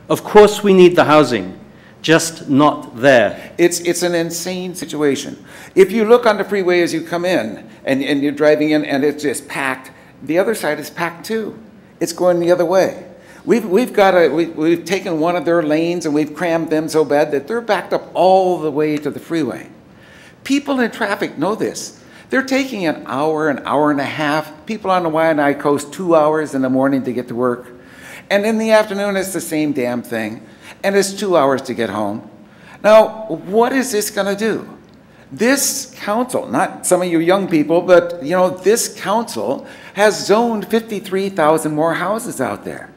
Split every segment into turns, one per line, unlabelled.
Of course we need the housing, just not there.
It's an insane situation. If you look on the freeway as you come in and you're driving in and it's just packed, the other side is packed too. It's going the other way. We've taken one of their lanes and we've crammed them so bad that they're backed up all the way to the freeway. People in traffic know this. They're taking an hour and a half. People on the Waianae Coast, 2 hours in the morning to get to work. And in the afternoon, it's the same damn thing. And it's 2 hours to get home. Now, what is this going to do? This council, not some of you young people, but you know, this council has zoned 53,000 more houses out there.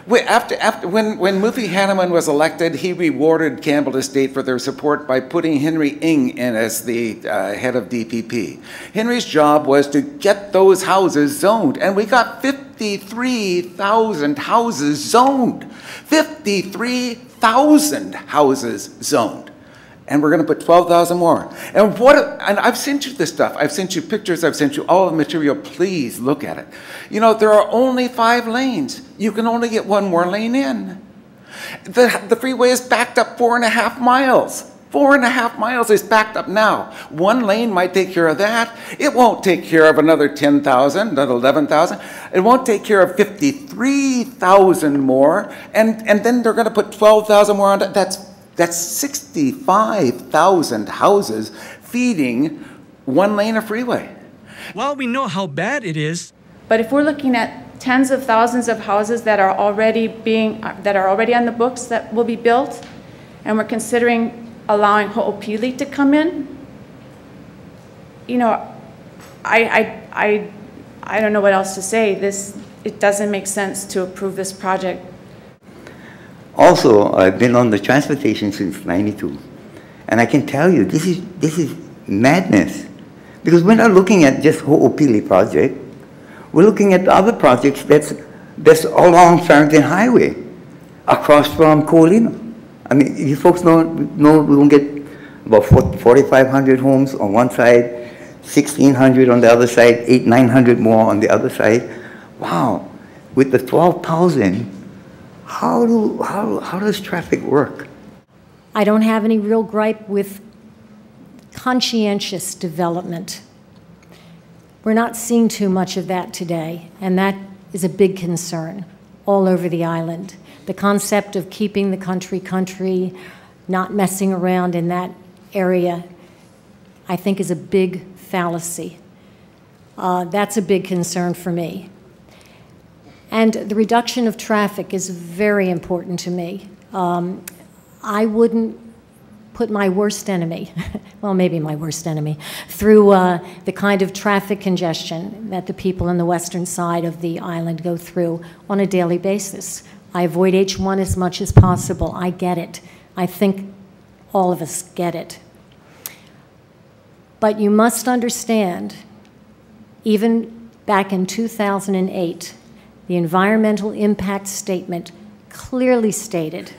When Mufi Hanneman was elected, he rewarded Campbell Estate for their support by putting Henry Ng in as the head of DPP. Henry's job was to get those houses zoned, and we got 53,000 houses zoned. 53,000 houses zoned. And we're going to put 12,000 more. And I've sent you this stuff. I've sent you pictures. I've sent you all the material. Please look at it. You know, there are only 5 lanes. You can only get 1 more lane in. The freeway is backed up 4.5 miles. 4.5 miles is backed up now. 1 lane might take care of that. It won't take care of another 10,000, another 11,000. It won't take care of 53,000 more. And then they're going to put 12,000 more on it. That's 65,000 houses feeding 1 lane of freeway.
Well, we know how bad it is.
But if we're looking at tens of thousands of houses that are already on the books that will be built, and we're considering allowing Ho'opili to come in, you know, I don't know what else to say. It doesn't make sense to approve this project.
Also, I've been on the transportation since '92, and I can tell you this is madness, because we're not looking at just Ho'opili project. We're looking at other projects that's along Farrington Highway, across from Ko'olina. I mean, you folks know we're going to get about 4,500 homes on one side, 1,600 on the other side, 900 more on the other side. Wow, with the 12,000. How does traffic work?
I don't have any real gripe with conscientious development. We're not seeing too much of that today, and that is a big concern all over the island. The concept of keeping the country, not messing around in that area, I think is a big fallacy. That's a big concern for me. And the reduction of traffic is very important to me. I wouldn't put my worst enemy, well, maybe my worst enemy, through the kind of traffic congestion that the people on the western side of the island go through on a daily basis. I avoid H1 as much as possible. I get it. I think all of us get it. But you must understand, even back in 2008, the environmental impact statement clearly stated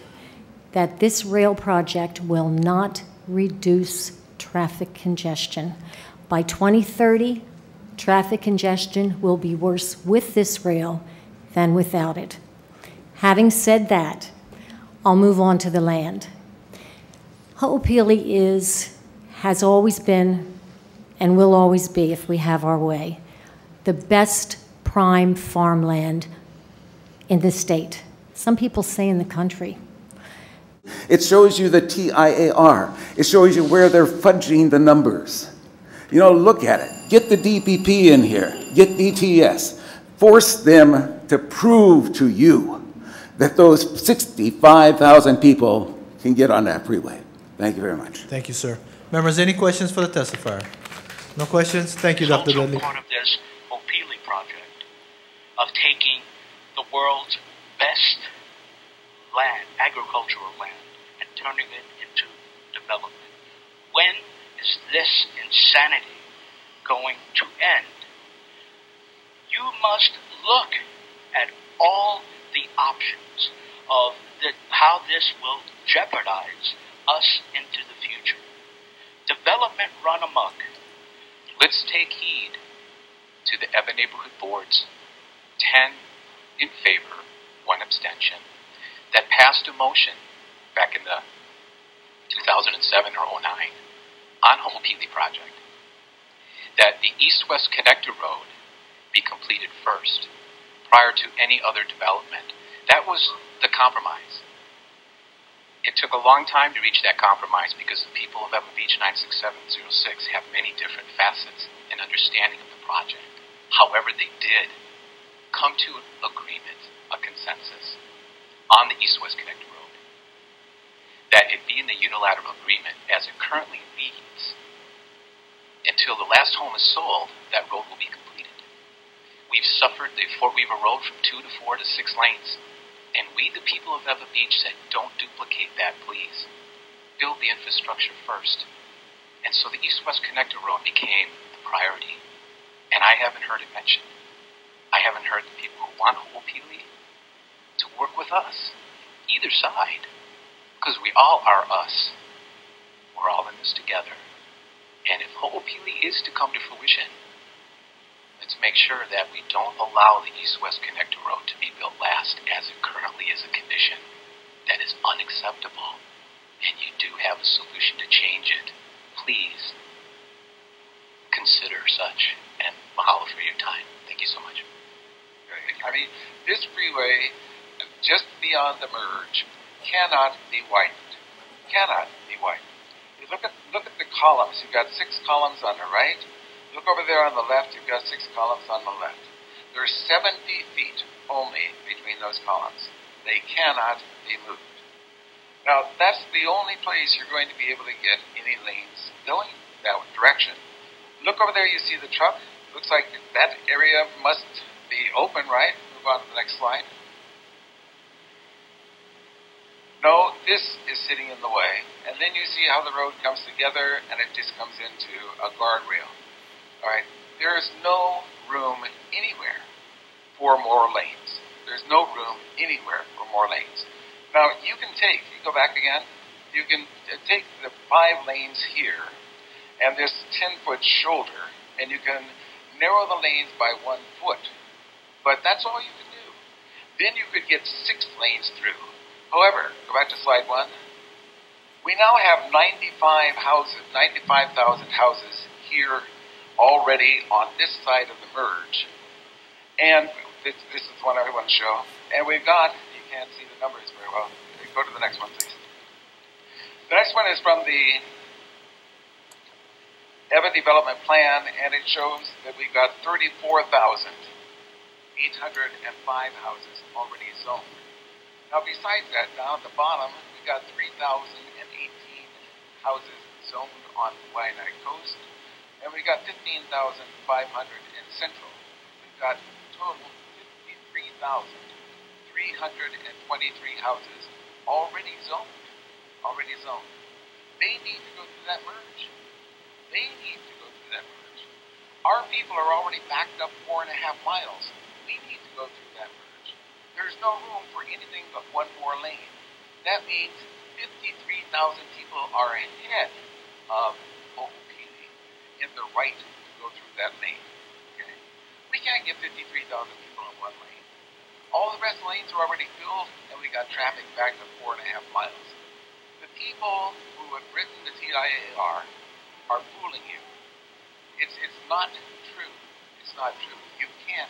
that this rail project will not reduce traffic congestion. By 2030, traffic congestion will be worse with this rail than without it. Having said that, I'll move on to the land. Ho'opili has always been, and will always be if we have our way, the best prime farmland in the state. Some people say in the country.
It shows you the TIAR. It shows you where they're fudging the numbers. You know, look at it. Get the DPP in here. Get DTS. Force them to prove to you that those 65,000 people can get on that freeway. Thank you very much.
Thank you, sir. Members, any questions for the testifier? No questions? Thank you, Dr. Dudley.
Part of this HOOPILI project of taking the world's best land, agricultural land, and turning it into development. When is this insanity going to end? You must look at all the options of how this will jeopardize us into the future. Development run amok.
Let's take heed to the Evan Neighborhood Board's 10 in favor, 1 abstention. that passed a motion back in the 2007 or 09 on HOOPILI project that the east-west connector road be completed first prior to any other development. That was the compromise. It took a long time to reach that compromise because the people of Evan Beach 96706 have many different facets and understanding of the project. However, they did come to an agreement, a consensus, on the east-west connector road. That it be in the unilateral agreement as it currently reads, until the last home is sold, that road will be completed. We've suffered we've a road from 2 to 4 to 6 lanes. And we, the people of Evan Beach, said, don't duplicate that, please. Build the infrastructure first. And so the east-west connector road became the priority. And I haven't heard it mentioned. I haven't heard the people who want HOOPILI to work with us, either side, because we all are us. We're all in this together. And if HOOPILI is to come to fruition, let's make sure that we don't allow the east-west connector road to be built last, as it currently is a condition that is unacceptable. And you do have a solution to change it. Please consider such. And mahalo for your time. Thank you so much.
I mean, this freeway, just beyond the merge, cannot be widened. Cannot be widened. You look at the columns. You've got 6 columns on the right. Look over there on the left. You've got 6 columns on the left. There's 70 feet only between those columns. They cannot be moved. Now, that's the only place you're going to be able to get any lanes going that direction. Look over there. You see the truck. Looks like that area must be open, right? Move on to the next slide. No, this is sitting in the way. And then you see how the road comes together, and it just comes into a guardrail. All right, there is no room anywhere for more lanes. There's no room anywhere for more lanes. Now, you go back again, you can take the 5 lanes here and this 10-foot shoulder, and you can narrow the lanes by 1 foot. But that's all you can do. Then you could get 6 lanes through. However, go back to slide 1. We now have 95,000 houses here already on this side of the merge. And this is the one I want to show. And we've got, you can't see the numbers very well. Go to the next one, please. The next one is from the Evan Development Plan, and it shows that we've got 34,805 houses already zoned. Now, besides that, down at the bottom, we've got 3,018 houses zoned on the Waianae Coast. And we got 15,500 in Central. We've got total 53,323 houses already zoned. Already zoned. They need to go through that merge. They need to go through that merge. Our people are already backed up 4.5 miles. We need to go through that merge. There's no room for anything but 1 more lane. That means 53,000 people are ahead of HOOPILI in the right to go through that lane. Okay? We can't get 53,000 people in 1 lane. All the rest of the lanes are already filled, and we got traffic back to 4.5 miles. The people who have written the TIAR are fooling you. It's not true. It's not true. You can't